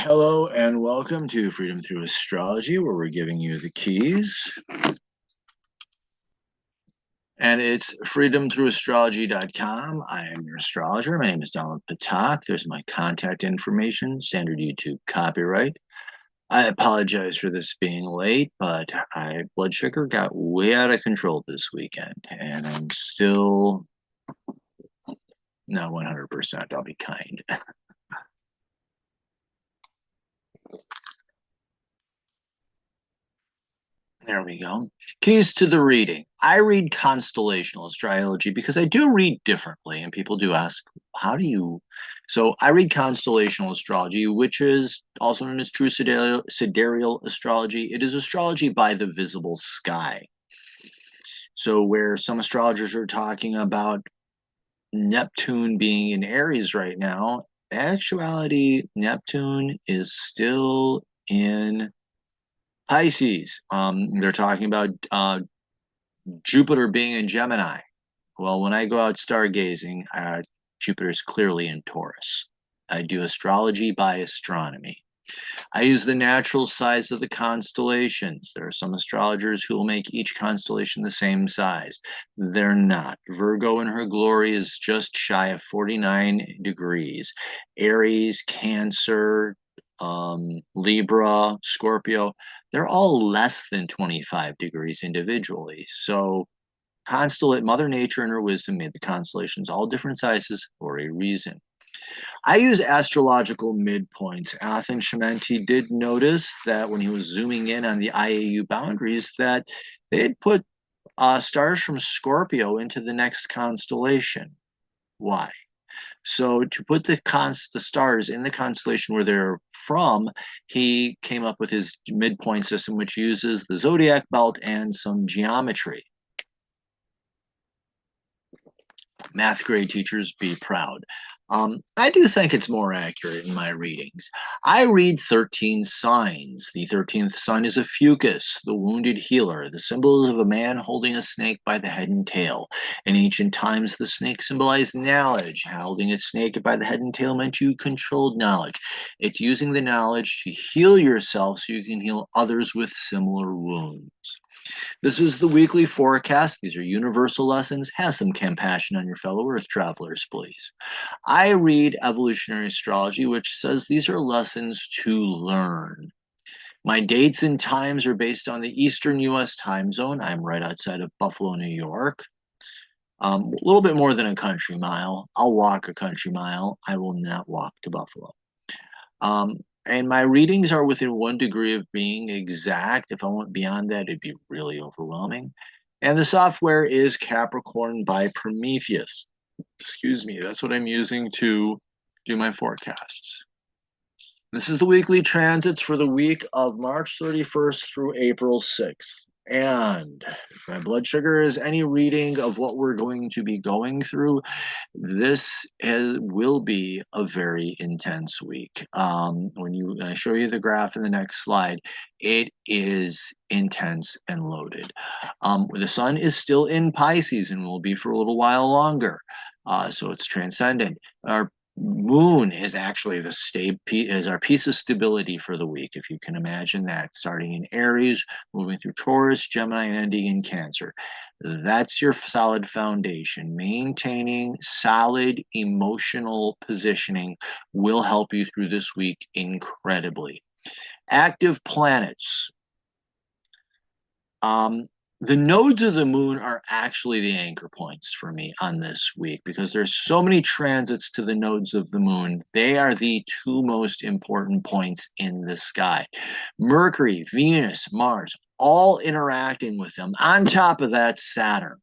Hello and welcome to Freedom Through Astrology, where we're giving you the keys. And it's freedomthroughastrology.com. I am your astrologer. My name is Donald Patak. There's my contact information, standard YouTube copyright. I apologize for this being late, but my blood sugar got way out of control this weekend, and I'm still not 100%. I'll be kind. There we go. Keys to the reading. I read constellational astrology because I do read differently, and people do ask, how do you? So I read constellational astrology, which is also known as true sidereal astrology. It is astrology by the visible sky. So where some astrologers are talking about Neptune being in Aries right now, actuality, Neptune is still in Pisces. They're talking about Jupiter being in Gemini. Well, when I go out stargazing, Jupiter's clearly in Taurus. I do astrology by astronomy. I use the natural size of the constellations. There are some astrologers who will make each constellation the same size. They're not. Virgo in her glory is just shy of 49 degrees. Aries, Cancer, Libra, Scorpio, they're all less than 25 degrees individually. So Mother Nature in her wisdom made the constellations all different sizes for a reason. I use astrological midpoints. Athan Shimenti did notice that when he was zooming in on the IAU boundaries that they had put stars from Scorpio into the next constellation. Why? So to put the stars in the constellation where they're from, he came up with his midpoint system, which uses the zodiac belt and some geometry. Math grade teachers, be proud. I do think it's more accurate in my readings. I read 13 signs. The 13th sign is a fucus, the wounded healer, the symbols of a man holding a snake by the head and tail. In ancient times, the snake symbolized knowledge. Holding a snake by the head and tail meant you controlled knowledge. It's using the knowledge to heal yourself so you can heal others with similar wounds. This is the weekly forecast. These are universal lessons. Have some compassion on your fellow Earth travelers, please. I read evolutionary astrology, which says these are lessons to learn. My dates and times are based on the Eastern U.S. time zone. I'm right outside of Buffalo, New York. A little bit more than a country mile. I'll walk a country mile. I will not walk to Buffalo. And my readings are within 1 degree of being exact. If I went beyond that, it'd be really overwhelming. And the software is Capricorn by Prometheus. Excuse me, that's what I'm using to do my forecasts. This is the weekly transits for the week of March 31st through April 6th. And if my blood sugar is any reading of what we're going to be going through, will be a very intense week. When I show you the graph in the next slide, it is intense and loaded. The sun is still in Pisces and will be for a little while longer. So it's transcendent. Our moon is actually our piece of stability for the week, if you can imagine that, starting in Aries, moving through Taurus, Gemini, and ending in Cancer. That's your solid foundation. Maintaining solid emotional positioning will help you through this week incredibly. Active planets. The nodes of the moon are actually the anchor points for me on this week because there's so many transits to the nodes of the moon. They are the two most important points in the sky. Mercury, Venus, Mars, all interacting with them. On top of that, Saturn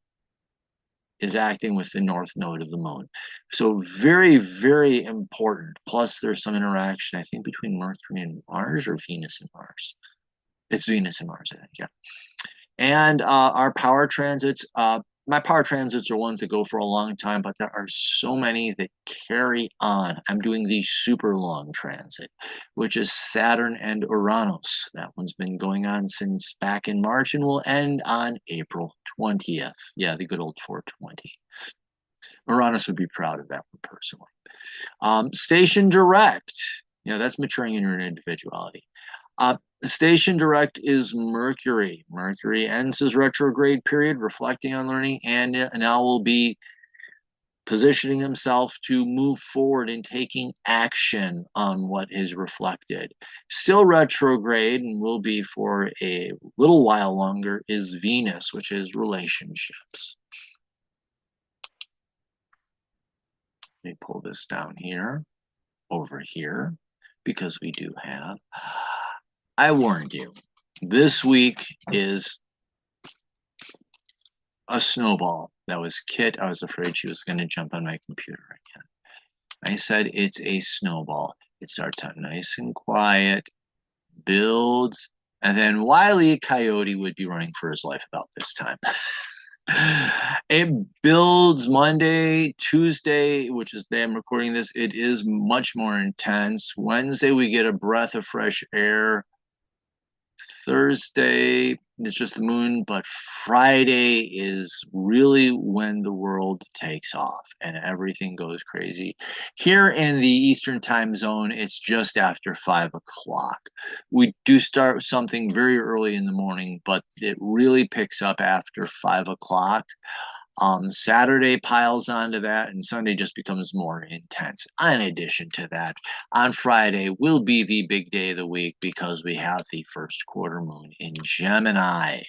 is acting with the north node of the moon. So very, very important. Plus, there's some interaction, I think, between Mercury and Mars or Venus and Mars. It's Venus and Mars, I think, yeah. And our power transits, my power transits are ones that go for a long time, but there are so many that carry on. I'm doing the super long transit, which is Saturn and Uranus. That one's been going on since back in March and will end on April 20th. Yeah, the good old 420. Uranus would be proud of that one personally. Station direct. That's maturing in your individuality. Station direct is Mercury. Mercury ends his retrograde period, reflecting on learning, and now will be positioning himself to move forward and taking action on what is reflected. Still retrograde and will be for a little while longer is Venus, which is relationships. Let me pull this down here, over here, because we do have. I warned you, this week is a snowball. That was Kit. I was afraid she was going to jump on my computer again. I said it's a snowball. It starts out nice and quiet, builds, and then Wile E. Coyote would be running for his life about this time. It builds Monday, Tuesday, which is the day I'm recording this. It is much more intense. Wednesday, we get a breath of fresh air. Thursday, it's just the moon, but Friday is really when the world takes off and everything goes crazy. Here in the Eastern time zone, it's just after 5 o'clock. We do start something very early in the morning, but it really picks up after 5 o'clock. Saturday piles onto that, and Sunday just becomes more intense. In addition to that, on Friday will be the big day of the week because we have the first quarter moon in Gemini.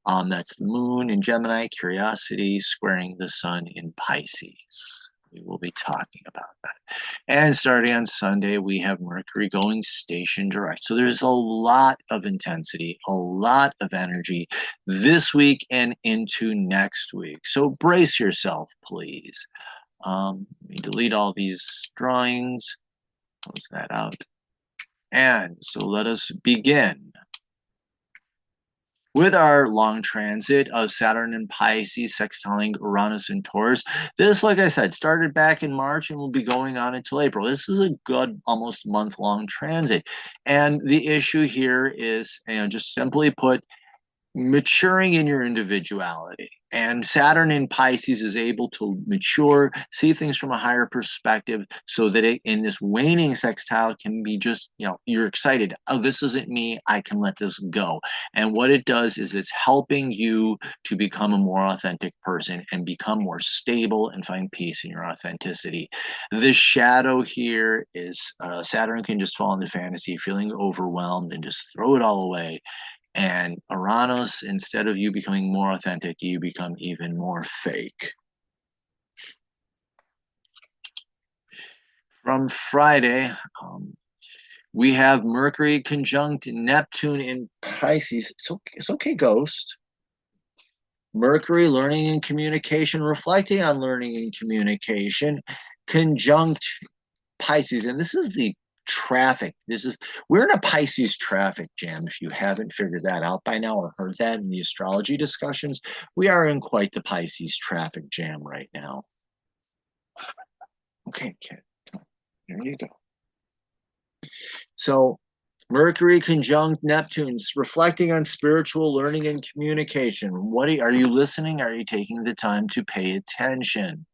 That's the moon in Gemini, curiosity, squaring the sun in Pisces. We will be talking about that. And starting on Sunday, we have Mercury going station direct. So there's a lot of intensity, a lot of energy this week and into next week. So brace yourself, please. Let me delete all these drawings, close that out. And so let us begin with our long transit of Saturn and Pisces, sextiling Uranus and Taurus. This, like I said, started back in March and will be going on until April. This is a good, almost month-long transit. And the issue here is, just simply put, maturing in your individuality. And Saturn in Pisces is able to mature, see things from a higher perspective so that it, in this waning sextile can be just, you're excited. Oh, this isn't me. I can let this go. And what it does is it's helping you to become a more authentic person and become more stable and find peace in your authenticity. The shadow here is Saturn can just fall into fantasy, feeling overwhelmed and just throw it all away. And Uranus, instead of you becoming more authentic, you become even more fake. From Friday, we have Mercury conjunct Neptune in Pisces. It's okay, Ghost. Mercury, learning and communication, reflecting on learning and communication, conjunct Pisces. And this is the traffic. We're in a Pisces traffic jam. If you haven't figured that out by now or heard that in the astrology discussions, we are in quite the Pisces traffic jam right now. Okay, kid, there you go. So Mercury conjunct Neptune's reflecting on spiritual learning and communication. Are you listening? Are you taking the time to pay attention?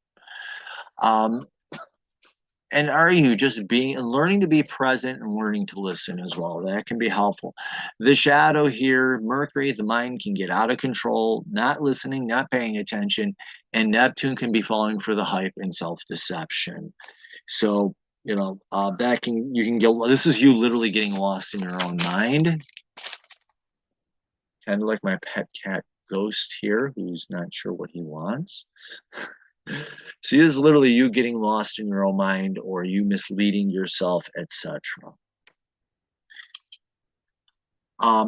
And are you just learning to be present and learning to listen as well? That can be helpful. The shadow here, Mercury, the mind can get out of control, not listening, not paying attention, and Neptune can be falling for the hype and self-deception. So, you can get, this is you literally getting lost in your own mind. Kind of like my pet cat Ghost here, who's not sure what he wants. So this is literally you getting lost in your own mind or you misleading yourself, etc.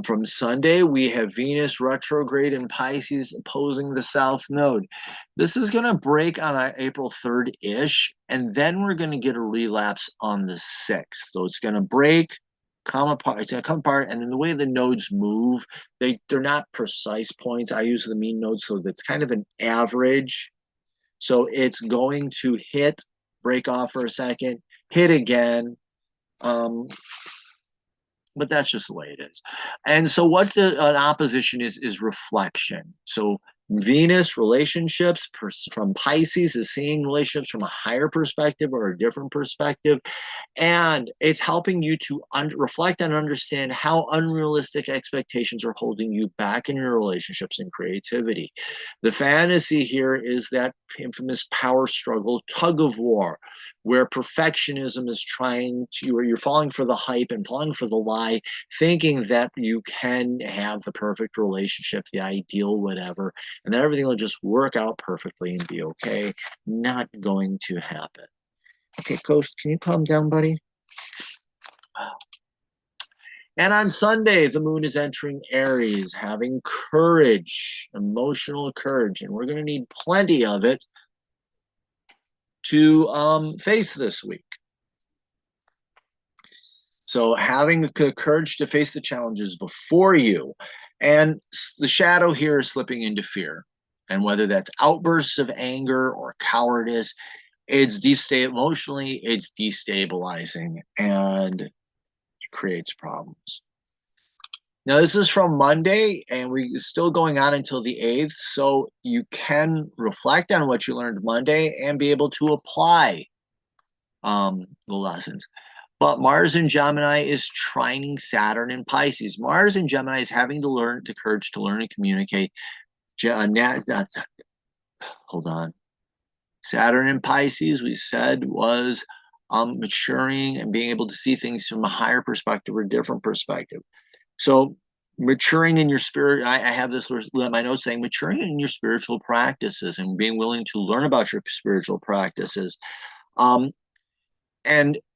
From Sunday, we have Venus retrograde in Pisces opposing the South Node. This is going to break on April 3rd-ish, and then we're going to get a relapse on the 6th. So it's going to break, come apart. It's going to come apart, and then the way the nodes move, they're not precise points. I use the mean node, so that's kind of an average. So it's going to hit, break off for a second, hit again. But that's just the way it is. And so what an opposition is reflection. So Venus, relationships from Pisces is seeing relationships from a higher perspective or a different perspective. And it's helping you to reflect and understand how unrealistic expectations are holding you back in your relationships and creativity. The fantasy here is that infamous power struggle, tug of war, where perfectionism is trying to, where you're falling for the hype and falling for the lie, thinking that you can have the perfect relationship, the ideal whatever, and that everything will just work out perfectly and be okay. Not going to happen. Okay, Ghost, can you calm down, buddy? And on Sunday, the moon is entering Aries, having courage, emotional courage, and we're going to need plenty of it to face this week. So having the courage to face the challenges before you, and the shadow here is slipping into fear. And whether that's outbursts of anger or cowardice, it's emotionally, it's destabilizing and it creates problems. Now, this is from Monday, and we're still going on until the 8th, so you can reflect on what you learned Monday and be able to apply the lessons. But Mars in Gemini is trining Saturn in Pisces. Mars in Gemini is having to learn the courage to learn and communicate. Hold on. Saturn in Pisces, we said, was maturing and being able to see things from a higher perspective or different perspective. So maturing in your spirit, I have this, my notes saying maturing in your spiritual practices and being willing to learn about your spiritual practices. And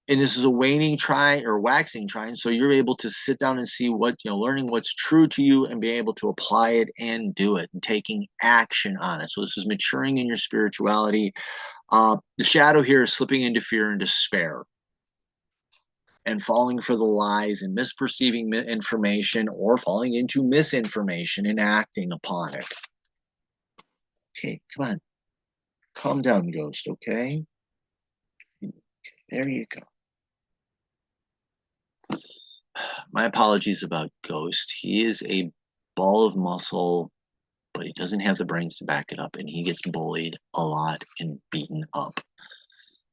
this is a waning trine or waxing trine. So you're able to sit down and see what, learning what's true to you and being able to apply it and do it and taking action on it. So this is maturing in your spirituality. The shadow here is slipping into fear and despair and falling for the lies and misperceiving information or falling into misinformation and acting upon it. Okay, come on. Calm down, Ghost, okay? There you go. My apologies about Ghost. He is a ball of muscle, but he doesn't have the brains to back it up, and he gets bullied a lot and beaten up.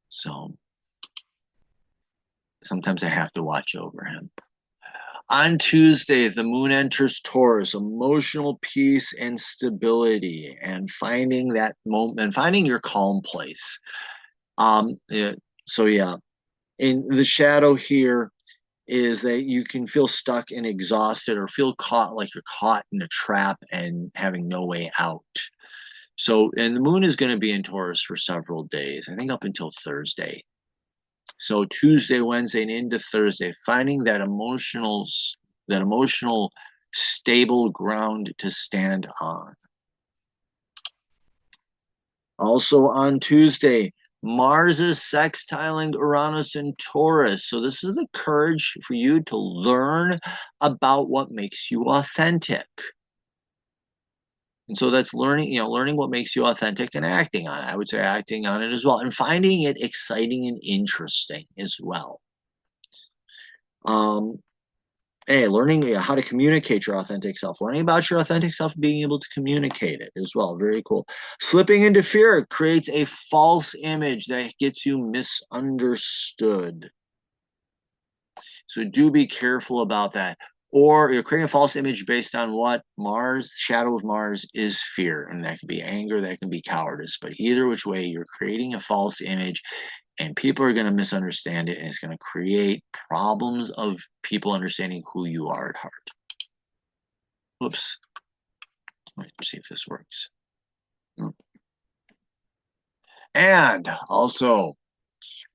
So sometimes I have to watch over him. On Tuesday, the moon enters Taurus, emotional peace and stability, and finding that moment and finding your calm place. So yeah, in the shadow here is that you can feel stuck and exhausted or feel caught like you're caught in a trap and having no way out. So, and the moon is going to be in Taurus for several days, I think up until Thursday. So Tuesday, Wednesday, and into Thursday, finding that emotional stable ground to stand on. Also on Tuesday, Mars is sextiling Uranus and Taurus. So this is the courage for you to learn about what makes you authentic. And so that's learning what makes you authentic and acting on it. I would say acting on it as well and finding it exciting and interesting as well. Learning how to communicate your authentic self, learning about your authentic self, being able to communicate it as well. Very cool. Slipping into fear creates a false image that gets you misunderstood. So do be careful about that. Or you're creating a false image based on what Mars, shadow of Mars, is fear. And that can be anger, that can be cowardice. But either which way, you're creating a false image and people are going to misunderstand it. And it's going to create problems of people understanding who you are at heart. Whoops. Let me see if this works. And also,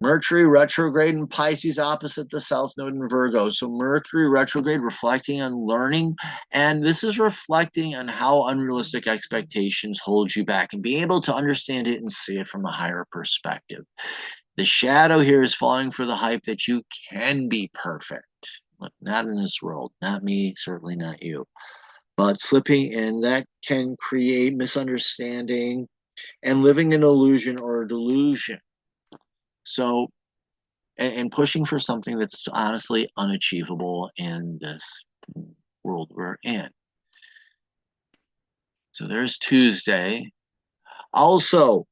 Mercury retrograde in Pisces opposite the South Node in Virgo. So Mercury retrograde reflecting on learning. And this is reflecting on how unrealistic expectations hold you back and being able to understand it and see it from a higher perspective. The shadow here is falling for the hype that you can be perfect. Not in this world. Not me, certainly not you. But slipping in, that can create misunderstanding and living in illusion or a delusion. So, and pushing for something that's honestly unachievable in this world we're in. So there's Tuesday. Also,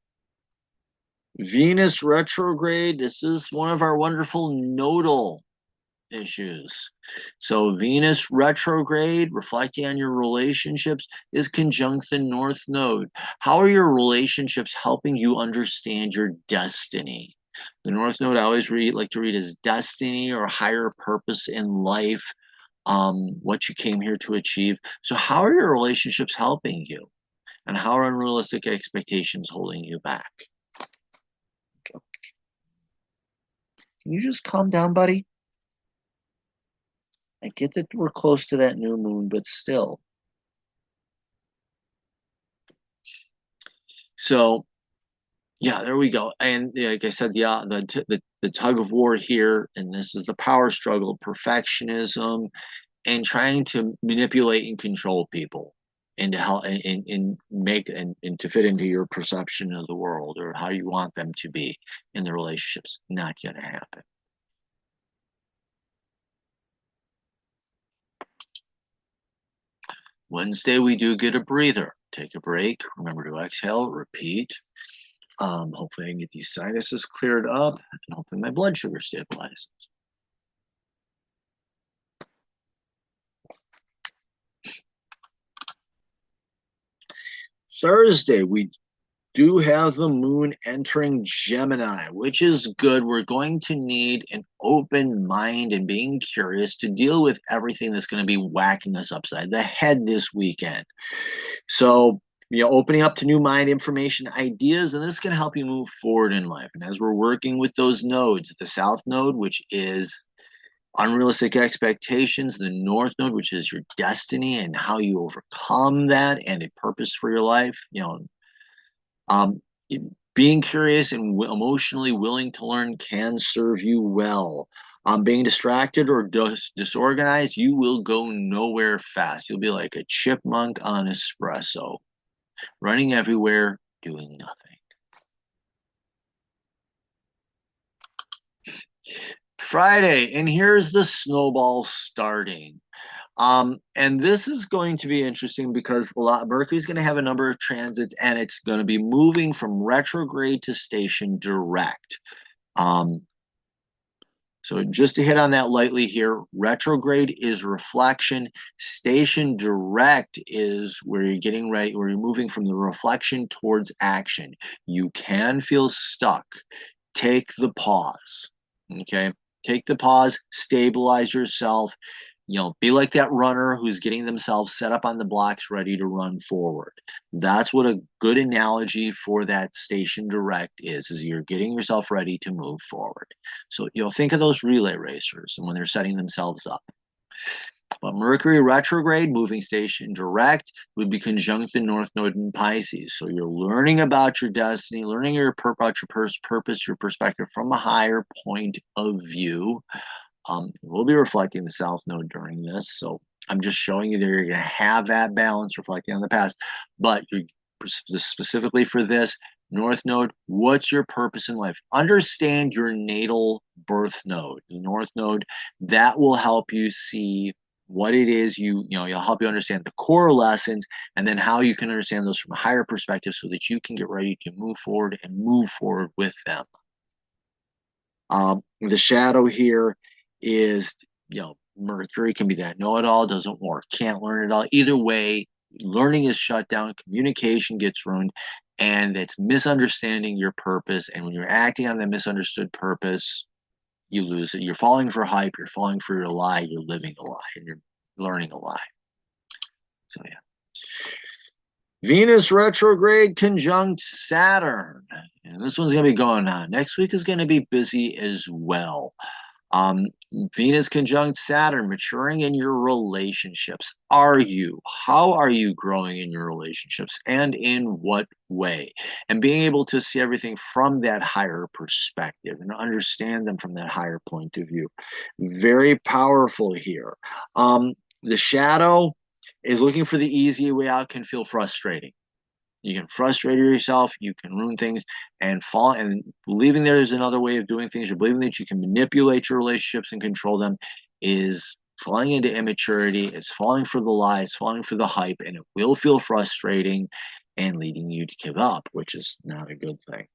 Venus retrograde. This is one of our wonderful nodal issues. So Venus retrograde, reflecting on your relationships, is conjunct the North Node. How are your relationships helping you understand your destiny? The North Node I always like to read as destiny or higher purpose in life, what you came here to achieve. So how are your relationships helping you? And how are unrealistic expectations holding you back? Okay. Can you just calm down, buddy? I get that we're close to that new moon, but still. So, yeah, there we go. And like I said, the tug of war here, and this is the power struggle, perfectionism, and trying to manipulate and control people, and to help and make and to fit into your perception of the world or how you want them to be in the relationships. Not going to happen. Wednesday, we do get a breather. Take a break. Remember to exhale, repeat. Hopefully, I can get these sinuses cleared up, and hopefully, my blood sugar stabilizes. Thursday, we do have the moon entering Gemini, which is good. We're going to need an open mind and being curious to deal with everything that's going to be whacking us upside the head this weekend. So, opening up to new mind information, ideas, and this can help you move forward in life. And as we're working with those nodes, the South Node, which is unrealistic expectations, the North Node, which is your destiny and how you overcome that and a purpose for your life, um, being curious and emotionally willing to learn can serve you well. Being distracted or disorganized, you will go nowhere fast. You'll be like a chipmunk on espresso, running everywhere, doing nothing. Friday, and here's the snowball starting. And this is going to be interesting because Mercury's going to have a number of transits, and it's going to be moving from retrograde to station direct. So just to hit on that lightly here, retrograde is reflection. Station direct is where you're getting ready, where you're moving from the reflection towards action. You can feel stuck. Take the pause. Okay. Take the pause, stabilize yourself, be like that runner who's getting themselves set up on the blocks ready to run forward. That's what a good analogy for that station direct is you're getting yourself ready to move forward. So, think of those relay racers and when they're setting themselves up. But Mercury retrograde, moving station direct, would be conjunct the North Node in Pisces. So you're learning about your destiny, learning about your purpose, your perspective from a higher point of view. We'll be reflecting the South Node during this. So I'm just showing you that you're going to have that balance reflecting on the past. But specifically for this, North Node, what's your purpose in life? Understand your natal birth node, the North Node. That will help you see what it is you'll help you understand the core lessons and then how you can understand those from a higher perspective so that you can get ready to move forward and move forward with them. The shadow here is, Mercury can be that know-it-all, doesn't work, can't learn it all. Either way, learning is shut down, communication gets ruined, and it's misunderstanding your purpose. And when you're acting on that misunderstood purpose, you lose it. You're falling for hype, you're falling for your lie, you're living a lie, and you're learning a lie. So, yeah. Venus retrograde conjunct Saturn. And this one's going to be going on. Next week is going to be busy as well. Venus conjunct Saturn, maturing in your relationships. How are you growing in your relationships and in what way? And being able to see everything from that higher perspective and understand them from that higher point of view. Very powerful here. The shadow is looking for the easy way out, can feel frustrating. You can frustrate yourself, you can ruin things, and believing there's another way of doing things, or believing that you can manipulate your relationships and control them is falling into immaturity, it's falling for the lie, it's falling for the hype, and it will feel frustrating and leading you to give up, which is not a good thing.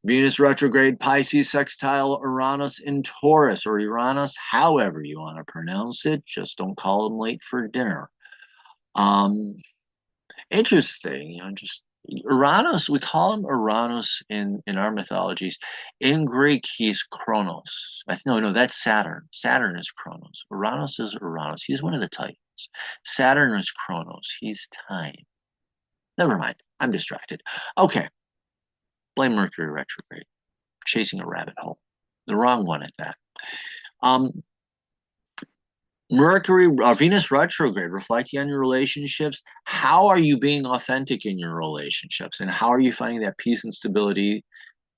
Venus retrograde, Pisces, sextile, Uranus in Taurus, or Uranus, however you want to pronounce it. Just don't call them late for dinner. Interesting, just Uranus, we call him Uranus in our mythologies. In Greek, he's Kronos. No, that's Saturn. Saturn is Kronos. Uranus is Uranus. He's one of the Titans. Saturn is Kronos. He's time. Never mind. I'm distracted. Okay. Blame Mercury retrograde. Chasing a rabbit hole. The wrong one at that. Mercury, Venus retrograde, reflecting on your relationships. How are you being authentic in your relationships, and how are you finding that peace and stability,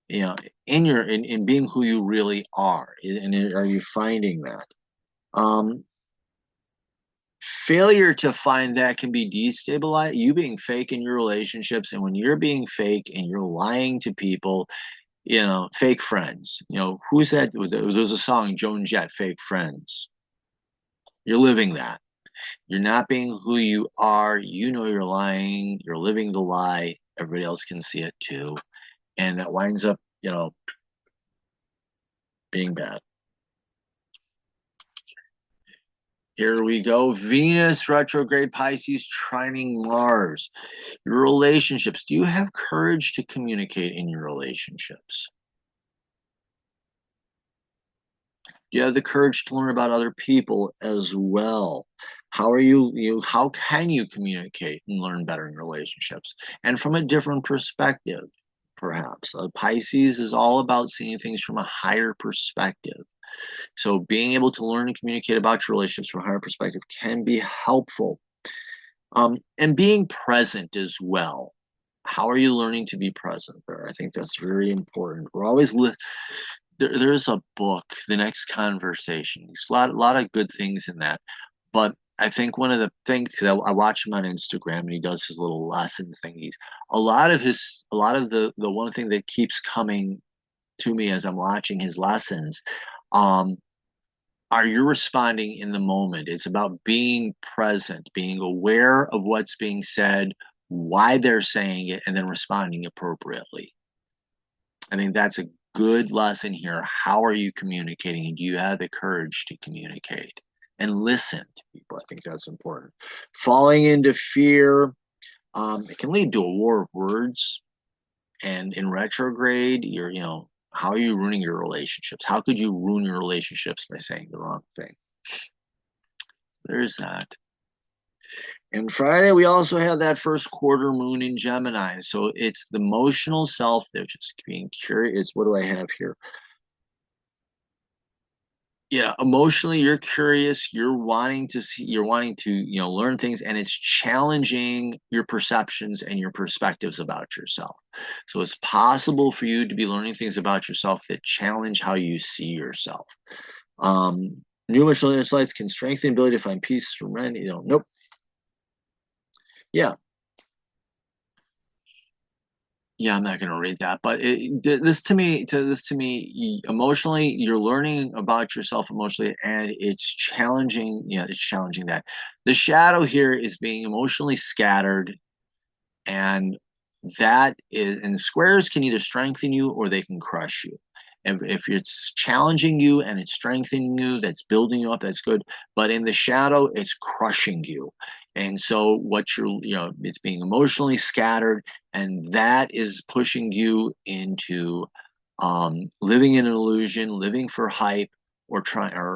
in being who you really are? And are you finding that? Failure to find that can be destabilizing. You being fake in your relationships, and when you're being fake and you're lying to people, fake friends. Who's that? There's a song, Joan Jett, Fake Friends. You're living that. You're not being who you are. You're lying. You're living the lie. Everybody else can see it too. And that winds up, being bad. Here we go. Venus retrograde, Pisces trining Mars. Your relationships. Do you have courage to communicate in your relationships? Do you have the courage to learn about other people as well? How can you communicate and learn better in relationships? And from a different perspective, perhaps. Pisces is all about seeing things from a higher perspective. So being able to learn and communicate about your relationships from a higher perspective can be helpful. And being present as well. How are you learning to be present there? I think that's very important. We're always there's a book, The Next Conversation. There's a lot of good things in that. But I think one of the things, because I watch him on Instagram and he does his little lesson thingies. A lot of the one thing that keeps coming to me as I'm watching his lessons, are you responding in the moment? It's about being present, being aware of what's being said, why they're saying it, and then responding appropriately. I think that's a good lesson here. How are you communicating? And do you have the courage to communicate and listen to people? I think that's important. Falling into fear, it can lead to a war of words. And in retrograde, how are you ruining your relationships? How could you ruin your relationships by saying the wrong thing? There's that. And Friday, we also have that first quarter moon in Gemini. So it's the emotional self that's just being curious. What do I have here? Yeah, emotionally, you're curious. You're wanting to learn things, and it's challenging your perceptions and your perspectives about yourself. So it's possible for you to be learning things about yourself that challenge how you see yourself. New emotional insights can strengthen the ability to find peace from rent. Nope. Yeah. Yeah, I'm not going to read that, but this to me, emotionally, you're learning about yourself emotionally, and it's challenging. It's challenging that. The shadow here is being emotionally scattered, and squares can either strengthen you or they can crush you. If it's challenging you and it's strengthening you, that's building you up, that's good. But in the shadow, it's crushing you. And so it's being emotionally scattered, and that is pushing you into living in an illusion, living for hype, or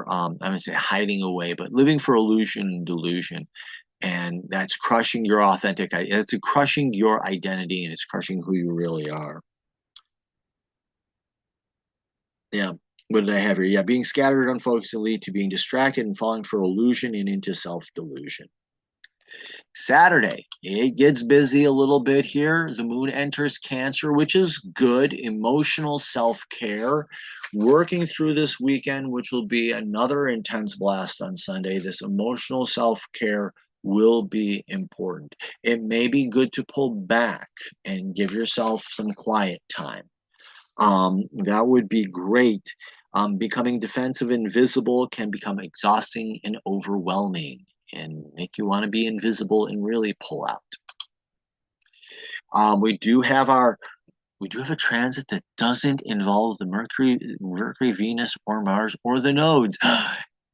I'm going to say hiding away, but living for illusion and delusion. And that's crushing your it's crushing your identity, and it's crushing who you really are. Yeah. What did I have here? Yeah, being scattered, unfocused, and lead to being distracted and falling for illusion and into self-delusion. Saturday, it gets busy a little bit here. The moon enters Cancer, which is good. Emotional self-care. Working through this weekend, which will be another intense blast on Sunday. This emotional self-care will be important. It may be good to pull back and give yourself some quiet time. That would be great. Becoming defensive and invisible can become exhausting and overwhelming and make you want to be invisible and really pull out. We do have a transit that doesn't involve the Mercury, Venus, or Mars, or the nodes.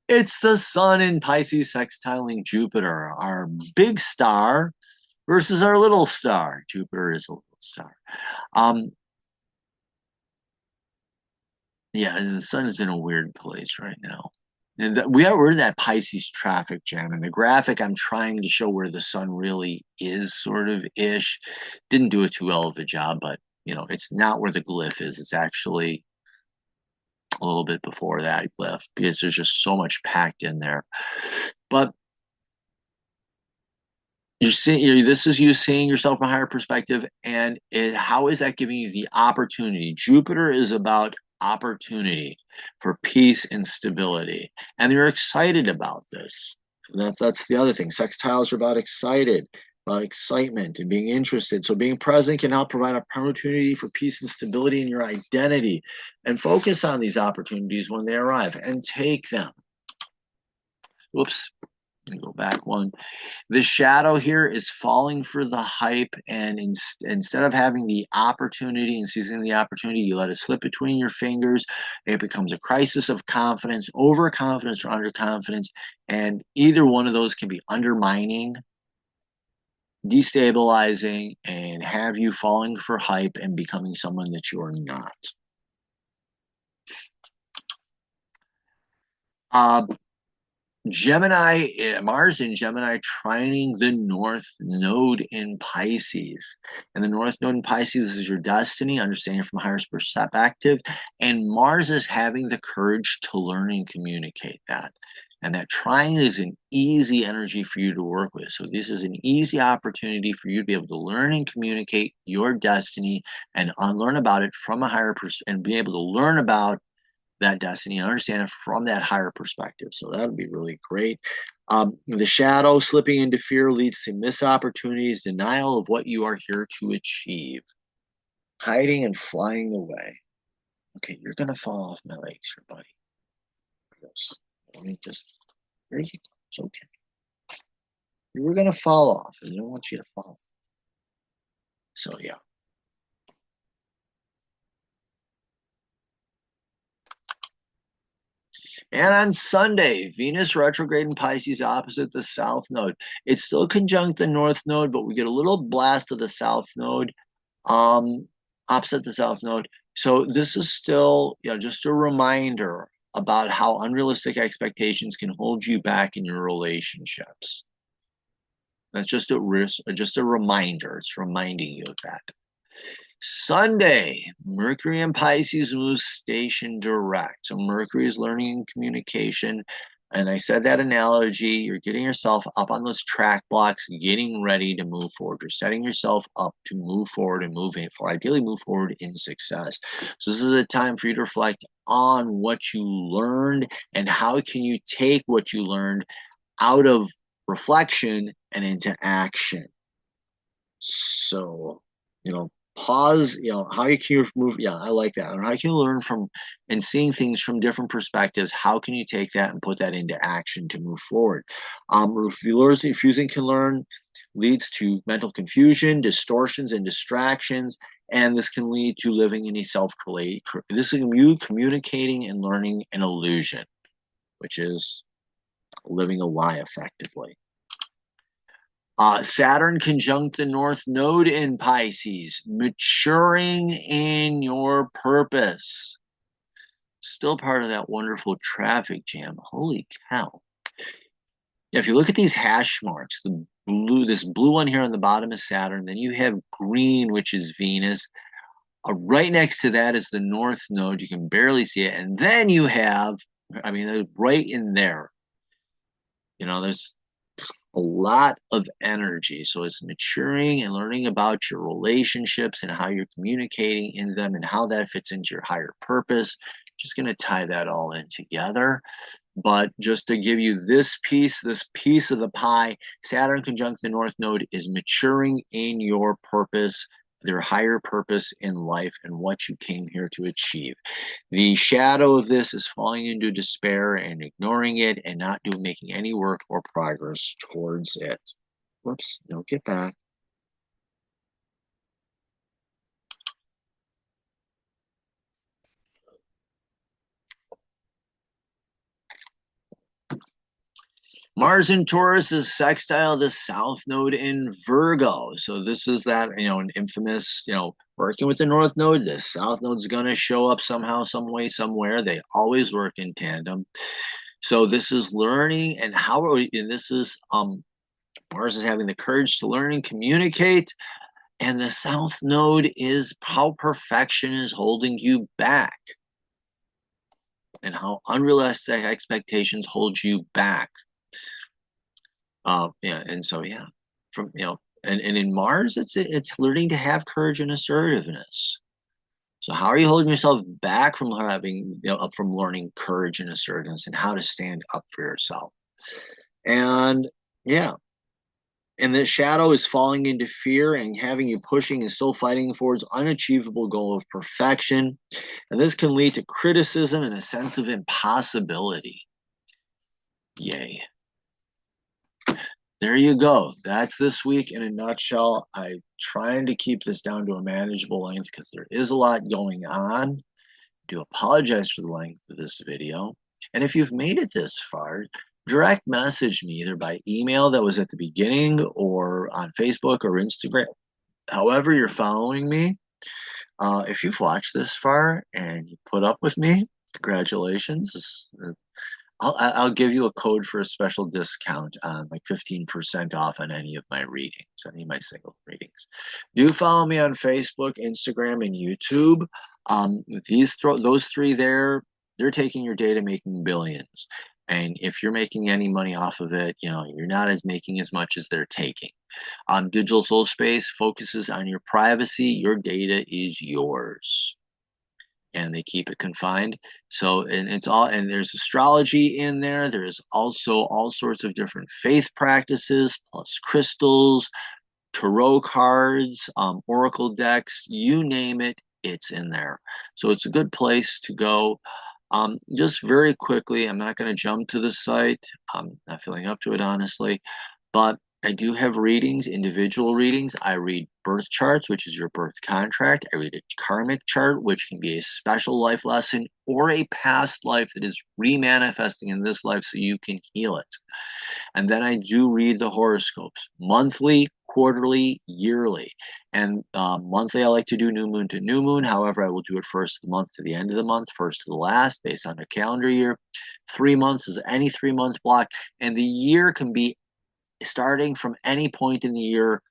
It's the Sun in Pisces sextiling Jupiter, our big star versus our little star. Jupiter is a little star. Yeah, the Sun is in a weird place right now. And we're in that Pisces traffic jam. And the graphic I'm trying to show where the Sun really is sort of ish. Didn't do a too well of a job, but it's not where the glyph is. It's actually a little bit before that glyph because there's just so much packed in there. But you're seeing this is you seeing yourself from a higher perspective, and how is that giving you the opportunity? Jupiter is about opportunity for peace and stability, and you're excited about this. That's the other thing. Sextiles are about excitement and being interested. So being present can help provide opportunity for peace and stability in your identity, and focus on these opportunities when they arrive and take them. Whoops. Let me go back one. The shadow here is falling for the hype, and instead of having the opportunity and seizing the opportunity, you let it slip between your fingers. It becomes a crisis of confidence, overconfidence or underconfidence, and either one of those can be undermining, destabilizing, and have you falling for hype and becoming someone that you are not. Gemini, Mars in Gemini trining the North Node in Pisces. And the North Node in Pisces is your destiny, understanding from a higher perspective. And Mars is having the courage to learn and communicate that. And that trine is an easy energy for you to work with. So this is an easy opportunity for you to be able to learn and communicate your destiny and unlearn about it from a higher perspective and be able to learn about that destiny and understand it from that higher perspective. So that would be really great. The shadow slipping into fear leads to missed opportunities, denial of what you are here to achieve, hiding and flying away. Okay, you're going to fall off my legs here, buddy. Let me just, there you go. It's okay. You were going to fall off, and I don't want you to fall. So, yeah. And on Sunday, Venus retrograde in Pisces opposite the South Node. It's still conjunct the North Node, but we get a little blast of the South Node opposite the South Node. So this is still, just a reminder about how unrealistic expectations can hold you back in your relationships. That's just a reminder. It's reminding you of that. Sunday, Mercury in Pisces moves station direct. So Mercury is learning and communication. And I said that analogy, you're getting yourself up on those track blocks, getting ready to move forward. You're setting yourself up to move forward and ideally move forward in success. So this is a time for you to reflect on what you learned and how can you take what you learned out of reflection and into action. So, pause, how you can move. Yeah, I like that. And how can you learn from and seeing things from different perspectives? How can you take that and put that into action to move forward? Refusing can learn leads to mental confusion, distortions, and distractions. And this can lead to living in a this is you communicating and learning an illusion, which is living a lie effectively. Saturn conjunct the North Node in Pisces, maturing in your purpose. Still part of that wonderful traffic jam. Holy cow. If you look at these hash marks, this blue one here on the bottom is Saturn. Then you have green, which is Venus. Right next to that is the North Node. You can barely see it. And then you have, right in there, there's a lot of energy. So it's maturing and learning about your relationships and how you're communicating in them and how that fits into your higher purpose. Just going to tie that all in together. But just to give you this piece of the pie, Saturn conjunct the North Node is maturing in your purpose. their higher purpose in life and what you came here to achieve. The shadow of this is falling into despair and ignoring it and not making any work or progress towards it. Whoops, no, get back. Mars in Taurus is sextile the South Node in Virgo. So this is that, an infamous, working with the North Node. The South Node's going to show up somehow, some way, somewhere. They always work in tandem. So this is learning and this is Mars is having the courage to learn and communicate. And the South Node is how perfection is holding you back and how unrealistic expectations hold you back. And so from and in Mars, it's learning to have courage and assertiveness. So how are you holding yourself back from from learning courage and assertiveness and how to stand up for yourself? And and the shadow is falling into fear and having you pushing and still fighting towards unachievable goal of perfection. And this can lead to criticism and a sense of impossibility. Yay. There you go. That's this week in a nutshell. I'm trying to keep this down to a manageable length because there is a lot going on. I do apologize for the length of this video. And if you've made it this far, direct message me either by email that was at the beginning or on Facebook or Instagram. However you're following me, if you've watched this far and you put up with me, congratulations. I'll give you a code for a special discount on like 15% off on any of my readings, any of my single readings. Do follow me on Facebook, Instagram, and YouTube. Those three there, they're taking your data, making billions. And if you're making any money off of it, you're not making as much as they're taking. Digital Soul Space focuses on your privacy. Your data is yours. And they keep it confined. So, and there's astrology in there. There's also all sorts of different faith practices, plus crystals, tarot cards, oracle decks, you name it, it's in there. So it's a good place to go. Just very quickly, I'm not going to jump to the site. I'm not feeling up to it, honestly, but I do have readings, individual readings. I read birth charts, which is your birth contract. I read a karmic chart, which can be a special life lesson or a past life that is remanifesting in this life so you can heal it. And then I do read the horoscopes monthly, quarterly, yearly. And monthly, I like to do new moon to new moon. However, I will do it first of the month to the end of the month, first to the last, based on a calendar year. 3 months is any 3-month block. And the year can be starting from any point in the year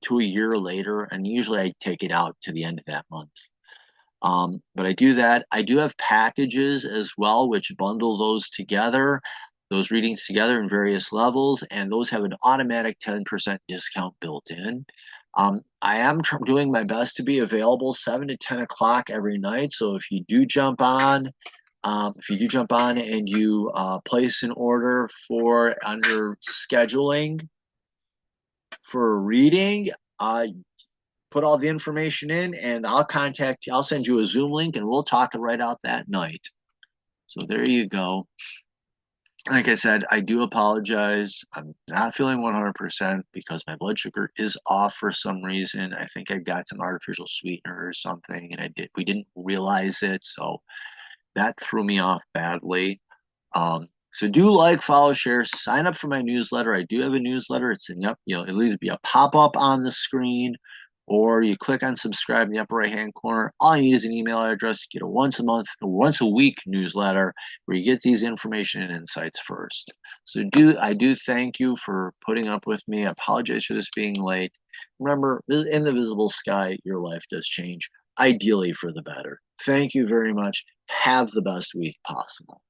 to a year later, and usually I take it out to the end of that month. But I do that. I do have packages as well, which bundle those readings together in various levels, and those have an automatic 10% discount built in. I am doing my best to be available 7 to 10 o'clock every night. So if you do jump on, and you place an order under scheduling for a reading, put all the information in and I'll contact you. I'll send you a Zoom link and we'll talk it right out that night. So there you go. Like I said, I do apologize. I'm not feeling 100% because my blood sugar is off for some reason. I think I've got some artificial sweetener or something, and we didn't realize it. So that threw me off badly. So do like, follow, share, sign up for my newsletter. I do have a newsletter. It'll either be a pop-up on the screen or you click on subscribe in the upper right-hand corner. All you need is an email address. You get a once a week newsletter where you get these information and insights first. So I do thank you for putting up with me. I apologize for this being late. Remember, in the visible sky, your life does change, ideally for the better. Thank you very much. Have the best week possible.